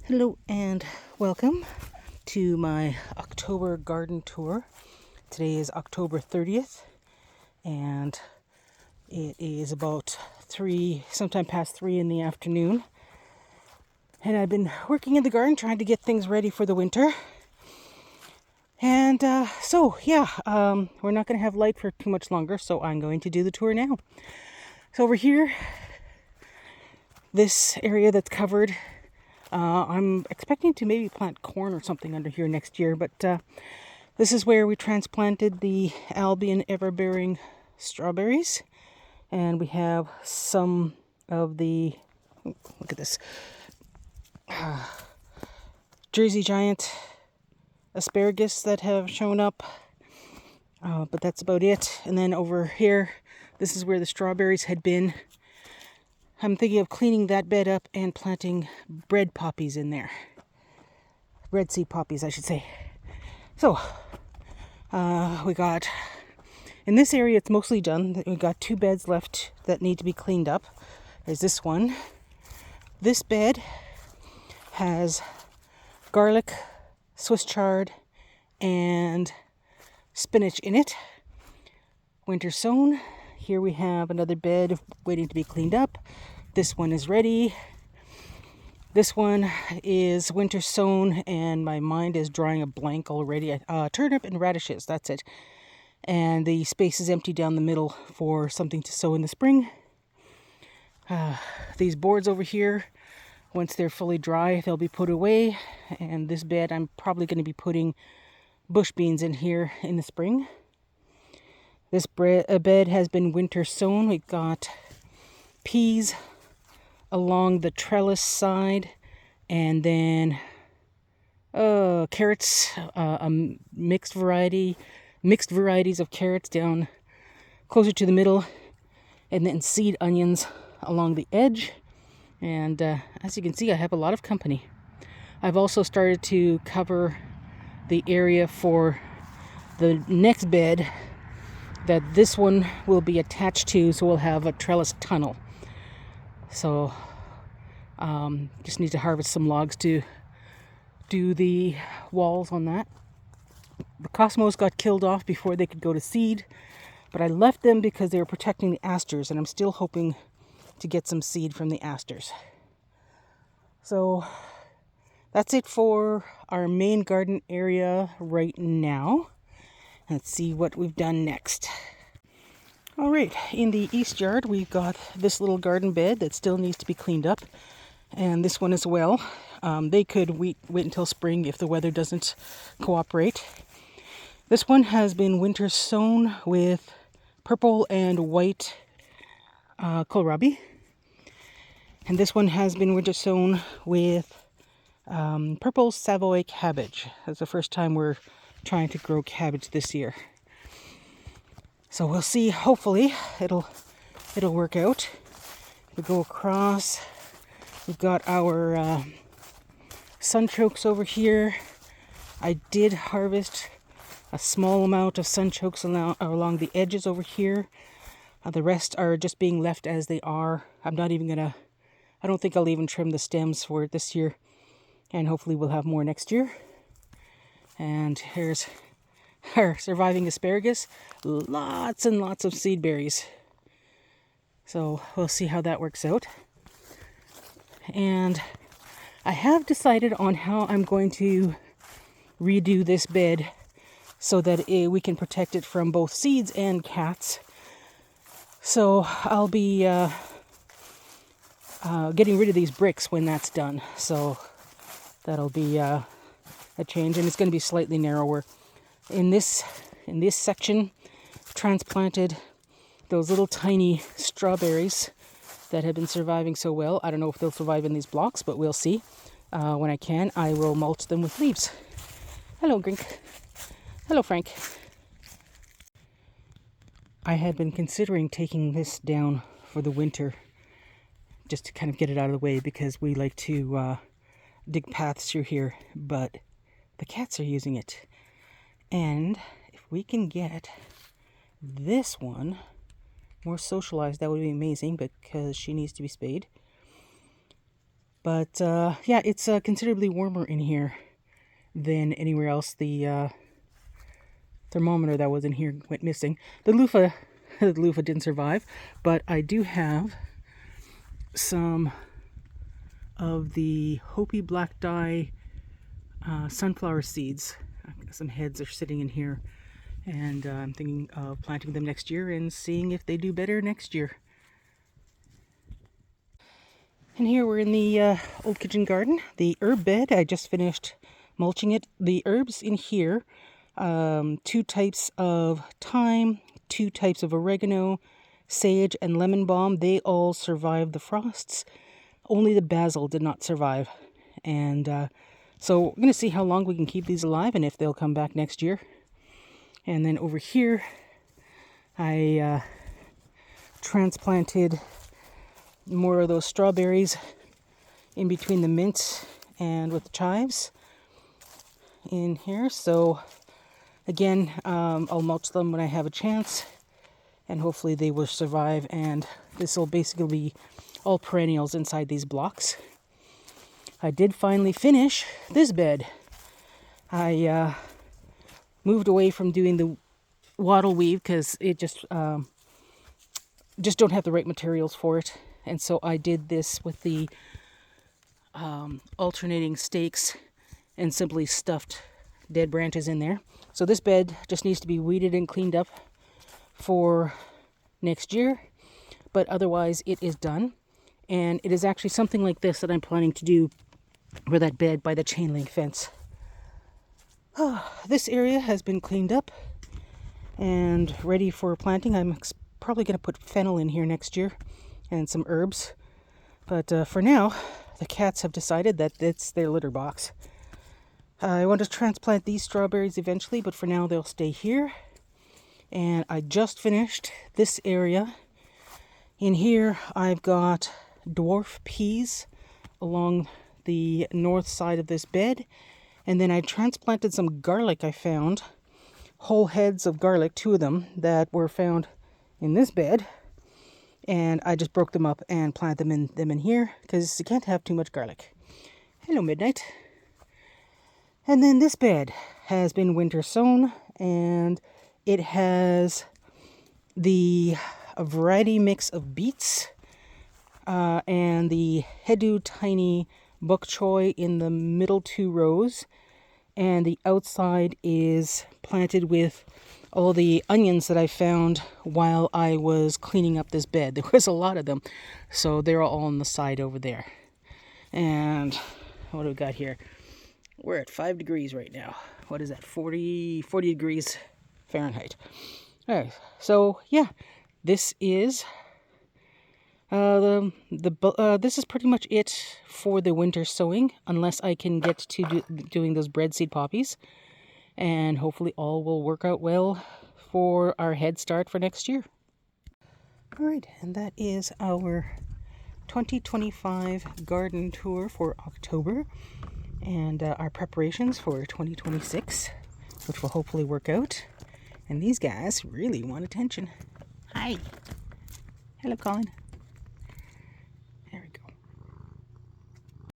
Hello and welcome to my October garden tour. Today is October 30th and it is about 3, sometime past 3 in the afternoon. And I've been working in the garden trying to get things ready for the winter. And we're not going to have light for too much longer, so I'm going to do the tour now. So over here, this area that's covered, I'm expecting to maybe plant corn or something under here next year, but this is where we transplanted the Albion ever-bearing strawberries. And we have some of the, look at this, Jersey Giant asparagus that have shown up. But that's about it. And then over here, this is where the strawberries had been. I'm thinking of cleaning that bed up and planting bread poppies in there. Red seed poppies, I should say. So, we got, in this area it's mostly done. We got 2 beds left that need to be cleaned up. There's this one. This bed has garlic, Swiss chard, and spinach in it. Winter sown. Here we have another bed waiting to be cleaned up. This one is ready. This one is winter sown, and my mind is drawing a blank already. Turnip and radishes, that's it. And the space is empty down the middle for something to sow in the spring. These boards over here, once they're fully dry, they'll be put away. And this bed, I'm probably going to be putting bush beans in here in the spring. This bed has been winter sown. We've got peas along the trellis side, and then carrots, mixed varieties of carrots down closer to the middle, and then seed onions along the edge. And as you can see, I have a lot of company. I've also started to cover the area for the next bed that this one will be attached to, so we'll have a trellis tunnel. So just need to harvest some logs to do the walls on that. The cosmos got killed off before they could go to seed, but I left them because they were protecting the asters, and I'm still hoping to get some seed from the asters. So that's it for our main garden area right now. Let's see what we've done next. All right, in the east yard, we've got this little garden bed that still needs to be cleaned up. And this one as well. They could wait until spring if the weather doesn't cooperate. This one has been winter sown with purple and white kohlrabi. And this one has been winter sown with purple Savoy cabbage. That's the first time we're trying to grow cabbage this year. So we'll see, hopefully it'll work out. We go across, we've got our sunchokes over here. I did harvest a small amount of sunchokes along the edges over here. The rest are just being left as they are. I don't think I'll even trim the stems for it this year. And hopefully we'll have more next year. And here's our surviving asparagus. Lots and lots of seed berries. So we'll see how that works out. And I have decided on how I'm going to redo this bed so that we can protect it from both seeds and cats. So I'll be getting rid of these bricks when that's done. So that'll be a change, and it's going to be slightly narrower. In this section, transplanted those little tiny strawberries that have been surviving so well. I don't know if they'll survive in these blocks, but we'll see. When I can, I will mulch them with leaves. Hello, Grink. Hello, Frank. I had been considering taking this down for the winter, just to kind of get it out of the way, because we like to dig paths through here, but the cats are using it. And if we can get this one more socialized, that would be amazing, because she needs to be spayed. But yeah, it's considerably warmer in here than anywhere else. The thermometer that was in here went missing. The loofah, the loofah didn't survive, but I do have some of the Hopi black dye sunflower seeds. Some heads are sitting in here, and I'm thinking of planting them next year and seeing if they do better next year. And here we're in the old kitchen garden. The herb bed, I just finished mulching it. The herbs in here, 2 types of thyme, 2 types of oregano, sage, and lemon balm. They all survived the frosts. Only the basil did not survive. And so we're going to see how long we can keep these alive and if they'll come back next year. And then over here, I transplanted more of those strawberries in between the mint and with the chives in here. So again, I'll mulch them when I have a chance, and hopefully they will survive, and this will basically be all perennials inside these blocks. I did finally finish this bed. I moved away from doing the wattle weave because it just don't have the right materials for it. And so I did this with the alternating stakes and simply stuffed dead branches in there. So this bed just needs to be weeded and cleaned up for next year, but otherwise it is done. And it is actually something like this that I'm planning to do for that bed by the chain link fence. This area has been cleaned up and ready for planting. I'm probably going to put fennel in here next year and some herbs. But for now, the cats have decided that it's their litter box. I want to transplant these strawberries eventually, but for now they'll stay here. And I just finished this area. In here, I've got dwarf peas along the north side of this bed. And then I transplanted some garlic I found. Whole heads of garlic, 2 of them, that were found in this bed. And I just broke them up and planted them in here because you can't have too much garlic. Hello, Midnight. And then this bed has been winter sown, and it has the variety mix of beets and the Hedu Tiny Bok Choy in the middle 2 rows. And the outside is planted with all the onions that I found while I was cleaning up this bed. There was a lot of them, so they're all on the side over there. And what do we got here? We're at 5 degrees right now. What is that? 40 degrees Fahrenheit. All right. So yeah, this is this is pretty much it for the winter sowing, unless I can get to doing those bread seed poppies. And hopefully all will work out well for our head start for next year. All right, and that is our 2025 garden tour for October, and our preparations for 2026, which will hopefully work out. And these guys really want attention. Hi. Hello, Colin.